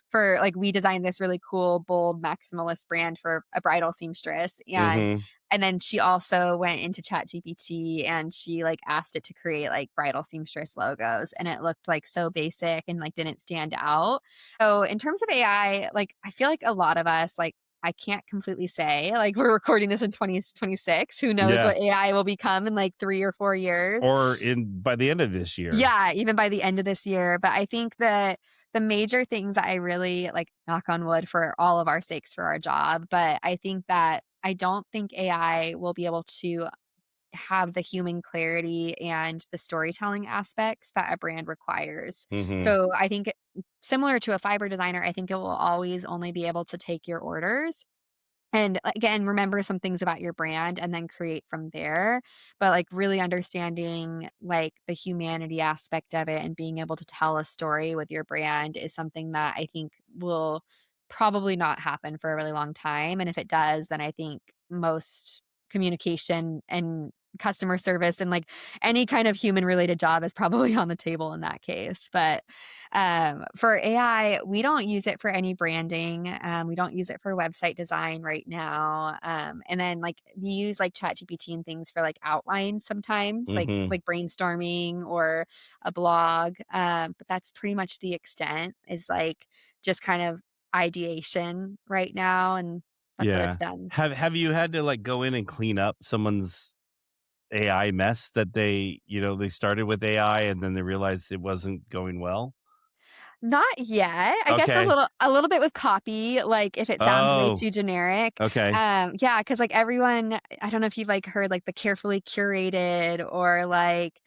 for like, we designed this really cool, bold, maximalist brand for a bridal seamstress, Mm-hmm. and then she also went into ChatGPT and she, like, asked it to create, like, bridal seamstress logos, and it looked, like, so basic and, like, didn't stand out. So, in terms of AI, like, I feel like a lot of us, like, I can't completely say, like, we're recording this in 2026. Who knows Yeah. what AI will become in, like, 3 or 4 years. Or in by the end of this year. Yeah, even by the end of this year, but I think that the major things that I really like, knock on wood for all of our sakes for our job, but I think that I don't think AI will be able to have the human clarity and the storytelling aspects that a brand requires. Mm-hmm. So I think similar to a fiber designer, I think it will always only be able to take your orders and again, remember some things about your brand and then create from there. But like really understanding like the humanity aspect of it and being able to tell a story with your brand is something that I think will probably not happen for a really long time. And if it does, then I think most communication and customer service and like any kind of human related job is probably on the table in that case. But for AI, we don't use it for any branding. We don't use it for website design right now. And then like we use like ChatGPT and things for like outlines sometimes, Mm-hmm. like brainstorming or a blog. But that's pretty much the extent is like just kind of ideation right now, and that's what it's Yeah. done. Have you had to like go in and clean up someone's AI mess that they started with AI and then they realized it wasn't going well? Not yet. I guess Okay. a little bit with copy, like, if it sounds way Oh, too generic. okay. Yeah, because like, everyone I don't know if you've, like, heard, like, the carefully curated or, like,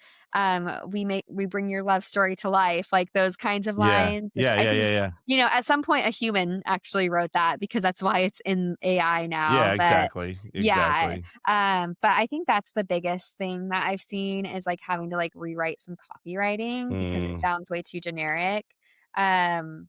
we bring your love story to life, like, those kinds of Yeah. lines, which Yeah, I yeah, think, yeah, yeah. at some point, a human actually wrote that because that's why it's in AI now, Yeah, but exactly, yeah, exactly. but I think that's the biggest thing that I've seen is, like, having to, like, rewrite some copywriting because it Mm, sounds way too generic. Um,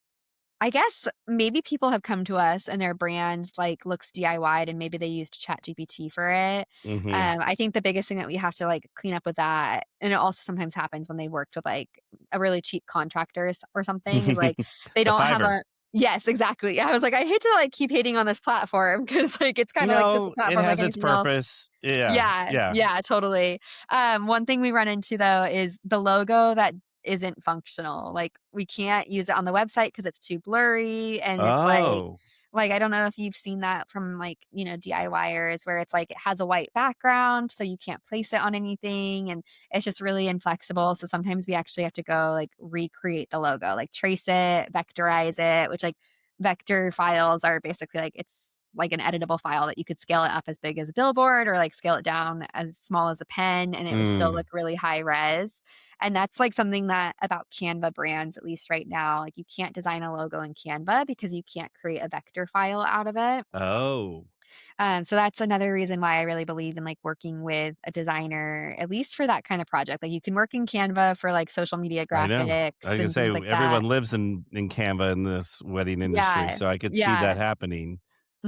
I guess maybe people have come to us and their brand, like, looks DIY'd and maybe they used ChatGPT for it. mhm. I think the biggest thing that we have to, like, clean up with that, and it also sometimes happens when they worked with, like, a really cheap contractors or something, is, like, they The don't have Fiverr. a Yes, exactly. I was like, "I hate to, like, keep hating on this platform because like, it's kinda like just a It platform like has its anything else." purpose. Yeah, Yeah, yeah. yeah, totally. One thing we run into though is the logo that isn't functional. Like, we can't use it on the website because it's too blurry, and it's Oh, I don't know if you've seen that from, like, DIYers where it's like it has a white background, so you can't place it on anything, and it's just really inflexible, so sometimes we actually have to go, like, recreate the logo, like, trace it, vectorize it, which, like, vector files are basically like it's like an editable file that you could scale it up as big as a billboard or, like, scale it down as small as a pen, and it would still mm. look really high res. And that's, like, something that about Canva brands, at least right now, like, you can't design a logo in Canva because you can't create a vector file out of it. Oh, So that's another reason why I really believe in, like, working with a designer, at least for that kind of project. Like, you can work in Canva for, like, social media I know. I was graphics gonna and say, things like that. everyone lives in Canva in this wedding industry, Yeah. so I could see Yeah. that happening.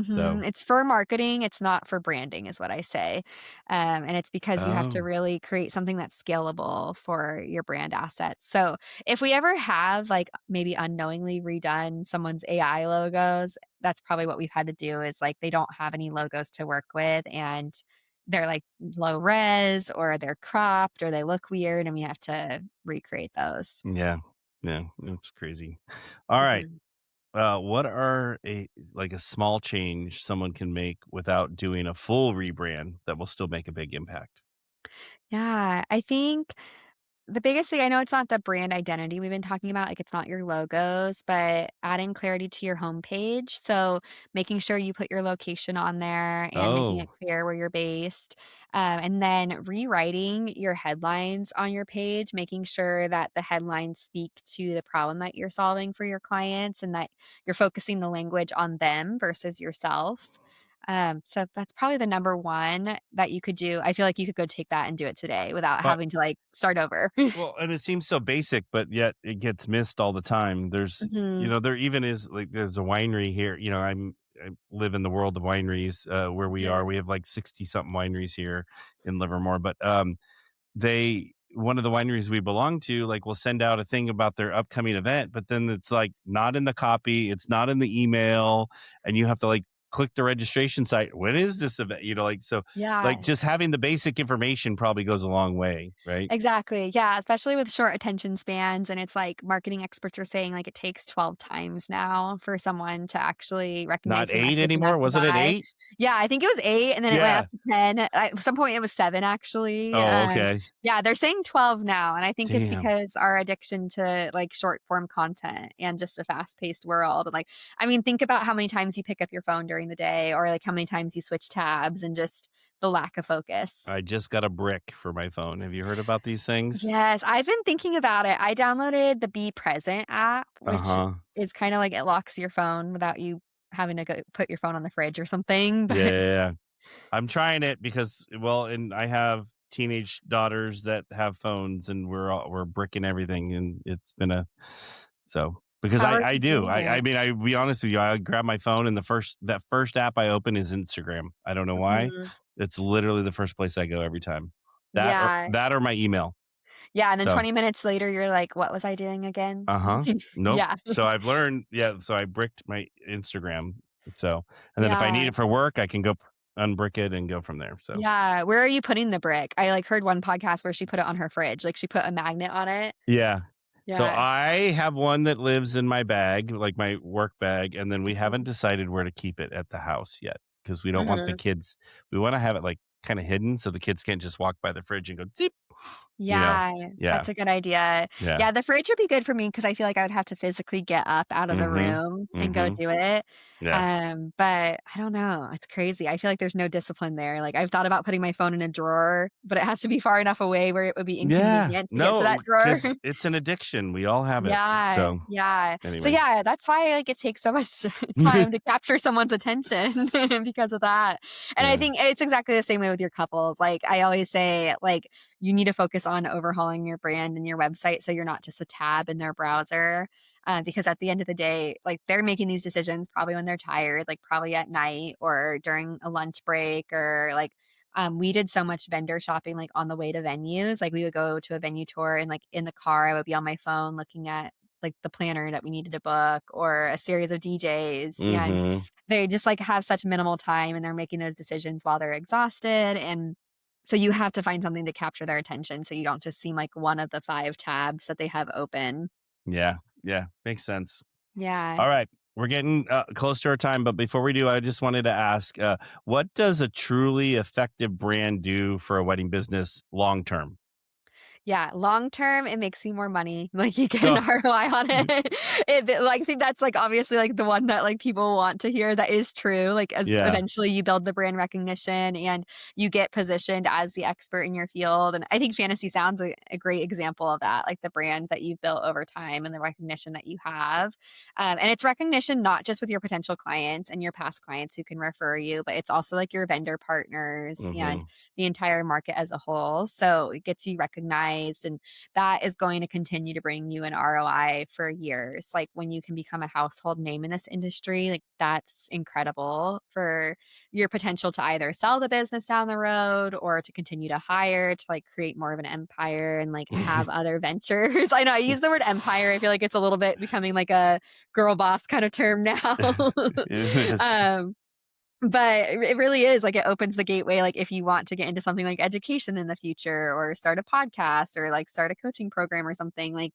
So Mhm. It's for marketing, it's not for branding is what I say. And it's because you have to oh, really create something that's scalable for your brand assets. So, if we ever have, like, maybe unknowingly redone someone's AI logos, that's probably what we've had to do is, like, they don't have any logos to work with, and they're, like, low res or they're cropped or they look weird, and we have to recreate those. yeah. Yeah, it's crazy. Alright. Mhm. What are a small change someone can make without doing a full rebrand that will still make a big impact? Yeah, I think the biggest thing I know it's not the brand identity we've been talking about, like, it's not your logos, but adding clarity to your homepage, so making sure you put your location on there and making it Oh, clear where you're based, and then rewriting your headlines on your page, making sure that the headlines speak to the problem that you're solving for your clients and that you're focusing the language on them versus yourself. So that's probably the number 1 that you could do. I feel like you could go take that and do it today without but having to, like, start over. well, and it seems so basic, but yet it gets missed all the time. Mhm. There even is like there's a winery here. I live in the world of wineries where we are. Yeah. We have like 60 something wineries here in Livermore, but they one of the wineries we belong to like will send out a thing about their upcoming event, but then it's like not in the copy, it's not in the email, and you have to like click the registration site. When is this event? Like Yeah. just having the basic information probably goes a long way, right? Exactly, yeah, especially with short attention spans, and it's like marketing experts are saying, like, it takes 12 times now for someone to actually recognize Not the 8 message enough anymore? to Was it at buy. 8? Yeah, I think it was 8, and then it went Yeah. up to 10. At some point, it was 7, actually. Oh, okay. Yeah, they're saying 12 now, and I think it's Damn. because our addiction to, like, short form content and just a fast-paced world, like, I mean, think about how many times you pick up your phone during the day or, like, how many times you switch tabs and just the lack of focus. I just got a brick for my phone. Have you heard about these things? Yes, I've been thinking about it. I downloaded the Be Present app, which Uh-huh. is kinda like it locks your phone without you having to go put your phone on the fridge or something, Yeah, but yeah, yeah. I'm trying it because and I have teenage daughters that have phones, and we're bricking everything, and it's been a because how are I you do. doing it? I mean, I'll be honest with you, I grab my phone and that first app I open is Instagram. I don't know why. Mhm. It's literally the first place I go every time. Yeah. That or my email. Yeah, and then So 20 minutes later, you're like, "What was I doing again?" uh-huh. Nope. Yeah. So I've learned, yeah, so I bricked my Instagram. So, and then if I Yeah. need it for work, I can go unbrick it and go from there. So, Yeah. Where are you putting the brick? I, like, heard one podcast where she put it on her fridge, like, she put a magnet on it. yeah. So Yeah. I have one that lives in my bag, like my work bag, and then we haven't Mhm. decided where to keep it at the house yet because we don't want the Mhm. kids. We want to have it like kind of hidden so the kids can't just walk by the fridge and go, "Zeep." you know? Yeah, Yeah, that's a good idea. yeah. Yeah, the fridge would be good for me because I feel like I would have to physically get up out of the Mhm, room and go mhm. do it. Yeah. But I don't know, it's crazy. I feel like there's no discipline there. Like, I've thought about putting my phone in a drawer, but it has to be far enough away where it would be Yeah. inconvenient to get to No, that drawer. because it's an addiction. We all have it. Yeah, So, yeah. So, anyway. yeah, that's why, like, it takes so much time to capture someone's attention because of that. And I Yeah. think it's exactly the same way with your couples. Like, I always say, like, you need to focus on overhauling your brand and your website so you're not just a tab in their browser. Because at the end of the day, like, they're making these decisions probably when they're tired, like, probably at night or during a lunch break or, like, we did so much vendor shopping, like, on the way to venues. Like, we would go to a venue tour and, like, in the car, I would be on my phone looking at, like, the planner that we needed to book or a series of DJs, and Mhm. they just, like, have such minimal time, and they're making those decisions while they're exhausted, and so you have to find something to capture their attention so you don't just seem like one of the 5 tabs that they have open. Yeah, yeah, makes sense. Yeah. All right. We're getting close to our time, but before we do, I just wanted to ask, what does a truly effective brand do for a wedding business long term? Yeah, long term, it makes you more money, like, you get an Oh, ROI on it. Like, I think that's, like, obviously, like, the one that, like, people want to hear that is true, like, as yeah. eventually you build the brand recognition and you get positioned as the expert in your field, and I think Fantasy Sound's a great example of that, like, the brand that you've built over time and the recognition that you have, and it's recognition not just with your potential clients and your past clients who can refer you, but it's also, like, your vendor partners and Mhm. the entire market as a whole. So it gets you recognized, and that is going to continue to bring you an ROI for years. Like when you can become a household name in this industry, like that's incredible for your potential to either sell the business down the road or to continue to hire to like create more of an empire and like have other ventures. I know I use the word empire. I feel like it's a little bit becoming like a girl boss kind of term now. It is. um but it really is, like, it opens the gateway, like, if you want to get into something like education in the future or start a podcast or, like, start a coaching program or something, like,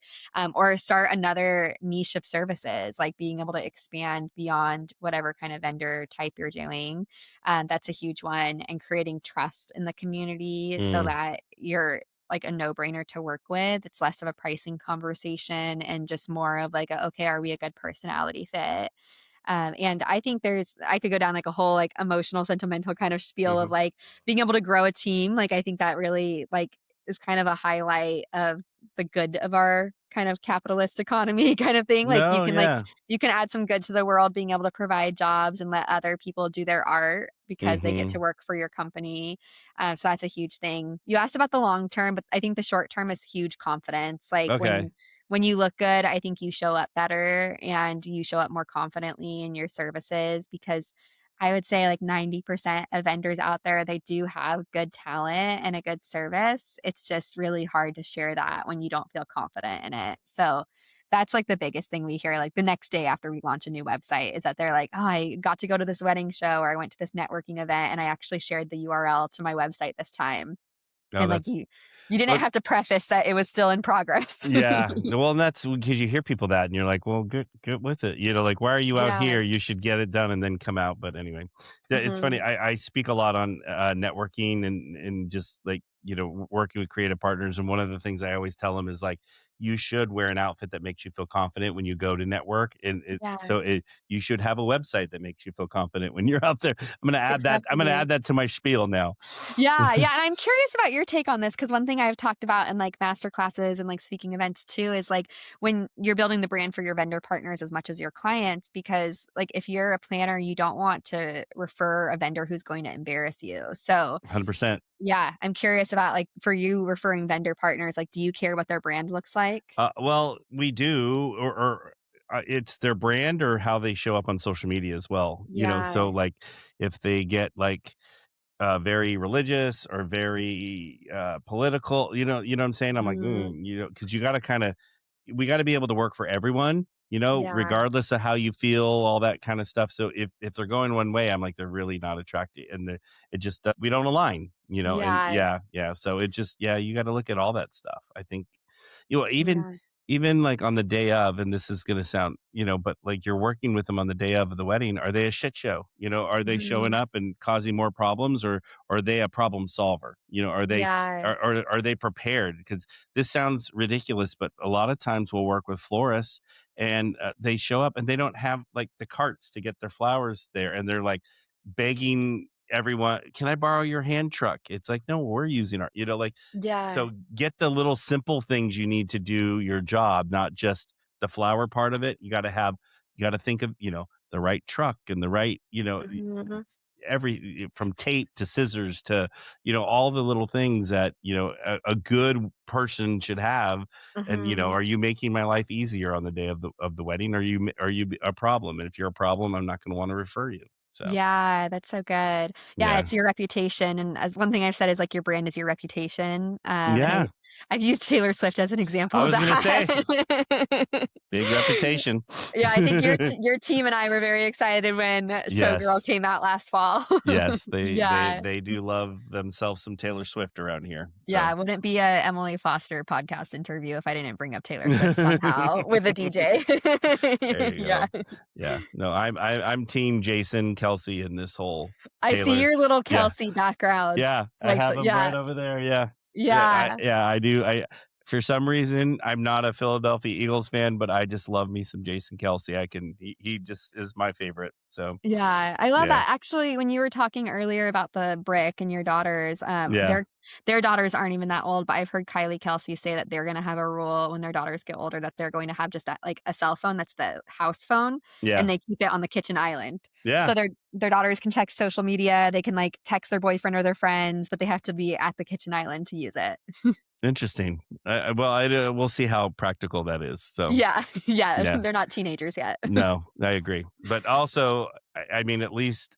or start another niche of services, like being able to expand beyond whatever kind of vendor type you're doing. That's a huge one, and creating trust in the community so Mm, that you're, like, a no-brainer to work with. It's less of a pricing conversation and just more of, like, a, "Okay, are we a good personality fit?" And I think I could go down like a whole like emotional, sentimental kind of spiel of mhm. like being able to grow a team. Like I think that really like is kind of a highlight of the good of our kind of capitalist economy kind of thing. No, yeah. You can add some good to the world, being able to provide jobs and let other people do their art because they get to Mhm. work for your company. So that's a huge thing. You asked about the long term, but I think the short term is huge confidence. Like Okay. when you look good, I think you show up better and you show up more confidently in your services because I would say like 90% of vendors out there, they do have good talent and a good service. It's just really hard to share that when you don't feel confident in it. So that's like the biggest thing we hear like the next day after we launch a new website is that they're like, "Oh, I got to go to this wedding show or I went to this networking event and I actually shared the URL to my website this time." Oh, And like that's you didn't but have to preface that it was still in progress. yeah. Well, and that's because you hear people that and you're like, "Well, get with it." Like, "Why are you out Yeah. here? You should get it done and then come out." But anyway, it's funny. Mhm. I speak a lot on networking and just like, working with creative partners. And one of the things I always tell them is like, you should wear an outfit that makes you feel confident when you go to network. And Yeah, you should have a website that makes you feel confident when you're out there. I'm going to add that. I'm going to exactly. add that to my spiel now. Yeah, yeah, and I'm curious about your take on this because one thing I've talked about in, like, master classes and, like, speaking events too is, like, when you're building the brand for your vendor partners as much as your clients because, like, if you're a planner, you don't want to refer a vendor who's going to embarrass you. So, 100%. yeah, I'm curious about, like, for you referring vendor partners, like, do you care what their brand looks like? Well, we do, or it's their brand or how they show up on social media as well. Yeah. So like if they get like very religious or very political, what I'm saying. I'm like, Mm, because you got to we got to be able to work for everyone. yeah, Regardless of how you feel, all that kind of stuff. So if they're going one way, I'm like they're really not attractive, and it just we don't align. And yeah, yeah, yeah. So it just yeah, you got to look at all that stuff. I think even yeah. even like on the day of, and this is going to sound, but like you're working with them on the day of the wedding, are they a shit show? Are they showing Mhm. up and causing more problems, or are they a problem solver? Are they, Yeah. are they prepared? Because this sounds ridiculous, but a lot of times we'll work with florists and they show up and they don't have like the carts to get their flowers there. And they're like begging everyone, can I borrow your hand truck? It's like, no, we're using our, like, Yeah. so get the little simple things you need to do your job, not just the flower part of it. You got to think of, the right truck and the right, Mhm. from tape to scissors to, all the little things that, a good person should have. And, Mhm. are you making my life easier on the day of the wedding? Are you a problem? And if you're a problem, I'm not going to want to refer you. So, Yeah, that's so good. Yeah, yeah. it's your reputation, and as one thing I've said is, like, your brand is your reputation, and Yeah. I've used Taylor Swift as an example I of was going to say that. big reputation. Yeah, I think your team and I were very excited when Showgirl Yes. came out last fall. Yes, they they Yeah. they do love themselves some Taylor Swift around here. Yeah, So it wouldn't be a Emily Foster podcast interview if I didn't bring up Taylor Swift somehow with a DJ. there you Yeah. go. Yeah. No, I'm team Jason Kelsey in this whole I see Taylor. your little Yeah. Kelsey background. Yeah. I Like, have him right yeah. over there. Yeah. Yeah. I do. For some reason, I'm not a Philadelphia Eagles fan, but I just love me some Jason Kelsey. He just is my favorite. So Yeah, I love yeah. that. Actually, when you were talking earlier about the brick and your daughters, Yeah. their daughters aren't even that old, but I've heard Kylie Kelsey say that they're gonna have a rule when their daughters get older that they're going to have just that like a cell phone that's the house phone, and Yeah. they keep it on the kitchen island. Yeah. So their daughters can check social media, they can like text their boyfriend or their friends, but they have to be at the kitchen island to use it. Interesting. Well, we'll see how practical that is. So Yeah, yeah, yeah. they're not teenagers yet. No, I agree. But also, I mean, at least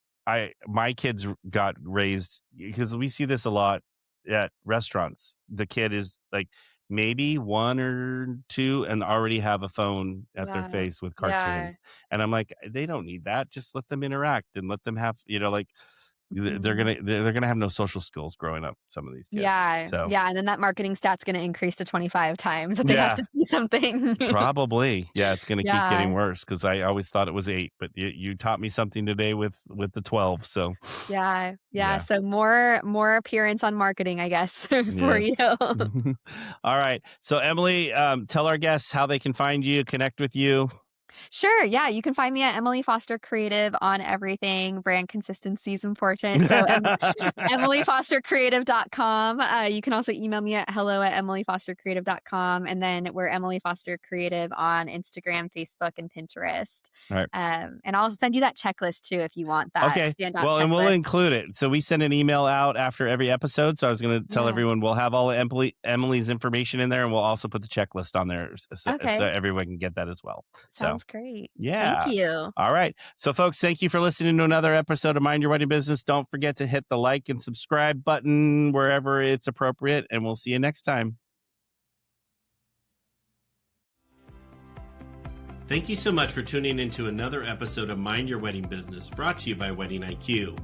my kids got raised because we see this a lot at restaurants. The kid is like maybe 1 or 2 and already have a phone at their Yeah, face with yeah. cartoons. And I'm like, they don't need that. Just let them interact and let them have, like Mhm. they're gonna have no social skills growing up, some of these kids. Yeah, So yeah, and then that marketing stat's gonna increase to 25 times that they have yeah. to see something. Probably. Yeah, it's gonna keep getting Yeah, worse because I always thought it was 8, but you taught me something today with the 12, so yeah, yeah, yeah. so more appearance on marketing, I guess, for you. Yes. All right. So, Emily, tell our guests how they can find you, connect with you. Sure, yeah, you can find me at Emily Foster Creative on everything. Brand consistency is important, so emilyfostercreative.com. You can also email me at hello@emilyfostercreative.com, and then we're Emily Foster Creative on Instagram, Facebook, and Pinterest. All right. And I'll send you that checklist too if you want that Okay. standout Well, and we'll checklist. include it. So we send an email out after every episode. So I was going to tell Yeah. everyone we'll have all of Emily's information in there, and we'll also put the checklist on there so Okay. everyone can get that as well. So Sounds great. Thank yeah. you. All right. So, folks, thank you for listening to another episode of Mind Your Wedding Business. Don't forget to hit the like and subscribe button wherever it's appropriate, and we'll see you next time. Thank you so much for tuning into another episode of Mind Your Wedding Business, brought to you by Wedding IQ.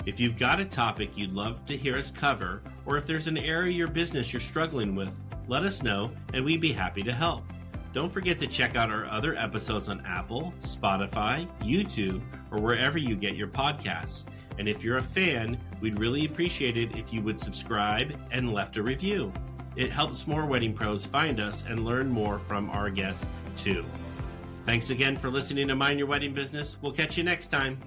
If you've got a topic you'd love to hear us cover, or if there's an area of your business you're struggling with, let us know and we'd be happy to help. Don't forget to check out our other episodes on Apple, Spotify, YouTube, or wherever you get your podcasts. And if you're a fan, we'd really appreciate it if you would subscribe and left a review. It helps more wedding pros find us and learn more from our guests too. Thanks again for listening to Mind Your Wedding Business. We'll catch you next time.